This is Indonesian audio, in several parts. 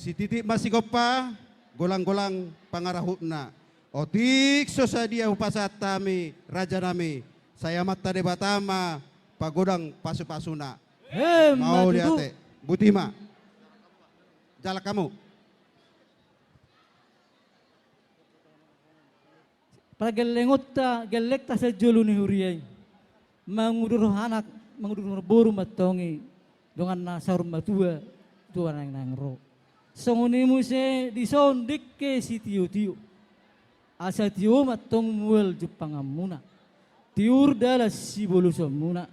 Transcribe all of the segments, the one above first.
si titik masih gopa golang-golang pangarahupna. Otik sosadia upasatami raja nami. Saya mata debatama pagodang pasu-pasuna. Mau lihat Butima. Jalak kamu. Para gelekta sa julu ni huriyay. Mangudur anak, mangudur boru matongi. Dengan nasar matua, tuan yang nangro. Songonimu se disondik ke si tio-tio. Asa tio matong muel Jepang amuna. Tiur dalas si boluso muna.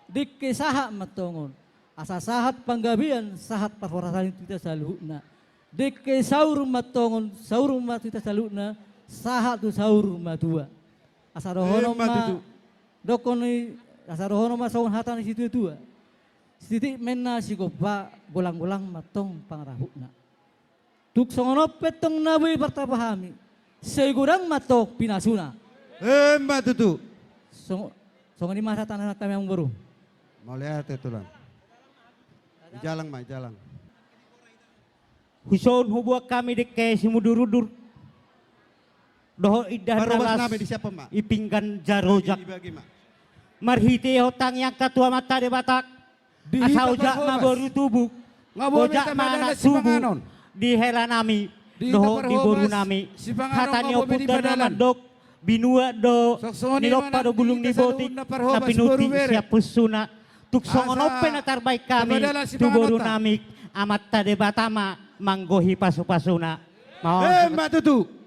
Dik ke sahat matongon. Asa sahat panggabian, sahat parhorasan kita saluhna. Dik ke saur matongon, saur mat kita saluhna. Sahat tu saur matua. Asa rohono ma dokoni asa rohono ma saun hatan situ tua. Siti menna si gopa golang-golang matong pangrahuna. Tuk songono petong nabi pertapahami. Segurang matok pinasuna. Matutu. Songo di masa tanah kami yang baru. Mau lihat itu lang. Jalang mah jalang. Huson hubuak kami dek si mudur-udur. Doho idah Barobas nalas nabe di siapa mak? ipinggan jarojak. Dibagi mak. Marhiti hotang yang ketua mata de Batak. Asal jak ma baru tubuh. Bojak ma anak subuh. Di helanami. Doho di boru nami. Hatani oput dan namadok. Binua do nilopa do gulung di botik. Tapi nuti siap pusuna. Tuk songonope na terbaik kami. Tu boru nami. Amat tade batama. Manggohi pasu-pasuna. Mbak Tutu.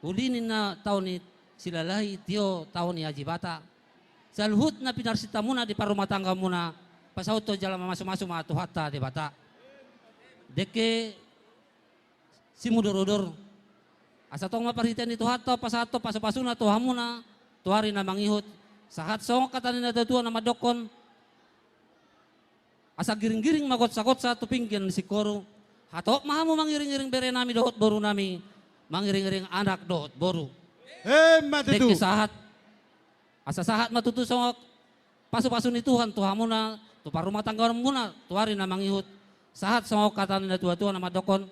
Ulinin na tahun ni silalahi tio tahun ni Haji Bata. Salhut na pinarsita muna di parumah tangga muna. Pasauto jalan masuk-masuk matu hatta di Bata. Deke si mudur-udur. Asa tong maparhitian itu hatta pasato pasapasuna tu hamuna. Tu hari na mangihut. Sahat song kata nina tua nama dokon. Asa giring-giring magot-sakot sa tu pinggian si koru. Hatok mahamu mangiring-giring bere nami dohot boru nami. Mangiring-iring anak dohot boru. Matutu. Dek sahat. Asa sahat matutu songok. Pasu-pasu ni Tuhan Tuhamuna. Tu parumah tangga muna. Tu hari na mangihut. Sahat songok kata nina tua-tua nama dokon.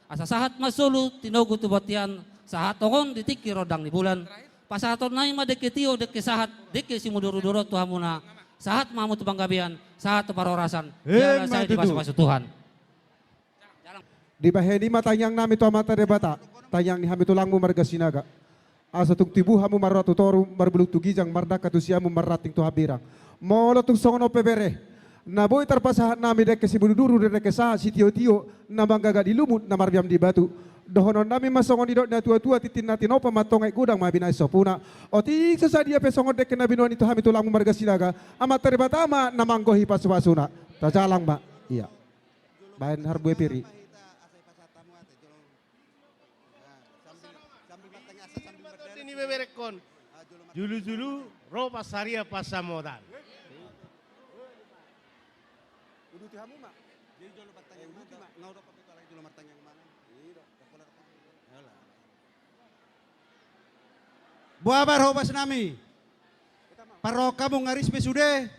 Asa sahat masulu tinogu tu botian. Sahat tongon ditiki rodang di bulan. Pasahaton nai ma deke tio deke sahat. Deke si muduru-duro Tuhamuna. Sahat mamu tu banggabian. Sahat tu parorasan. Jala saya di pasu-pasu Tuhan. Di baheni matanyang nami to mata debata. Tanyang ni hami tulangmu marga sinaga. Asa tung tibu hamu marratu toru marbuluk tu gijang marda katusiamu marrating tu habirang. Molo tung songono pebere. Naboy tarpasahat nami dek si bududuru dek sahat si tio-tio na banggaga di lumut na marbiam di batu. Dohonon nami masongon didot na tua-tua titin natin opa matongai gudang mabinay sopuna. O ti sasadia pe songon dek na binuan itu hami tulangmu marga sinaga. Amat terbata ama namanggohi pasu-pasuna. Tajalang ba? Iya. Bayan harbue piri. Beberekon julu-julu ro pasaria pasamodan. Buabar hobas nami. Paro kamu ngaris besude.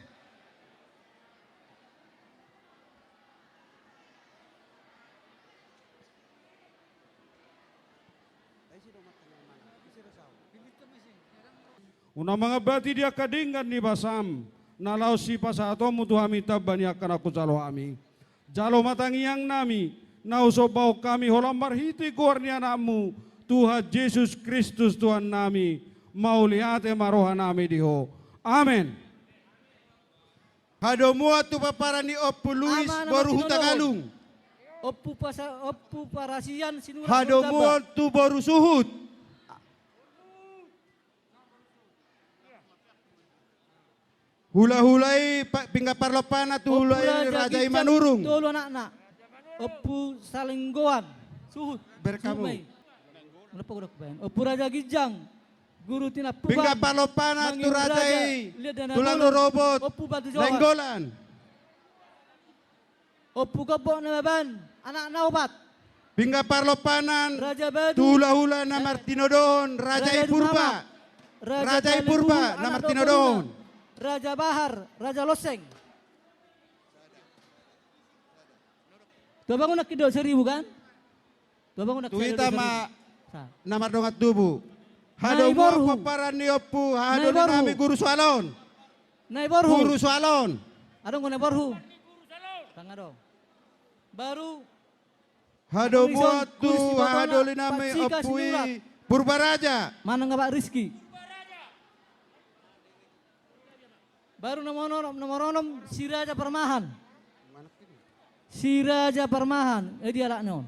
Una mga bati dia kadingan ni basam. Nalau si pasatomu tuhami tabani akan aku calo ami. Jalo matangiang nami. Nauso bau kami holam marhiti kuarni anakmu. Tuhan Yesus Kristus Tuhan nami. Mau lihat maroha nami diho. Amin. Hadomua tu paparani Oppu Luis baru hutagalung. Oppu parasian sinura. Hadomua tu baru suhut. Hula-hulai pingga parlopana tu hulai Raja Imanurung. Tolo anak-anak. Oppu salinggoan. Suhut. Berkamu. Oppu Raja Gijang. Guru tina puban. Pingga parlopana tu Raja Tulang robot. Oppu Batu Jawa. Lenggolan. Oppu Gobok Nababan. Anak Naubat. Pingga parlopanan. Raja Badu. Tula-hula na Martinodon. Raja Ipurba. Raja Ipurba na Martinodon. Raja Bahar, Raja Loseng. Tuh bangun nak kidol 1000 kan? Tuh bangun nak Tuita kidol 1000. ma Sa. namar dongat tubu. Nai Hado borhu. mo paparan ni opu, hado Nai borhu. nami guru swalon. Nai borhu. Guru swalon. Adong ko na borhu. Tanga dong. Baru Hado Ang mo ison, tu, kursi botona, hado linami patsika opui. sinurat. Purbaraja. mana nga Pak Rizky? Baru nomor onom si Raja Permahan. Si Raja Permahan, dia lah non.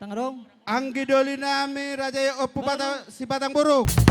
Tanga dong. Ang gidoli nami raja opu si Batang Buruk.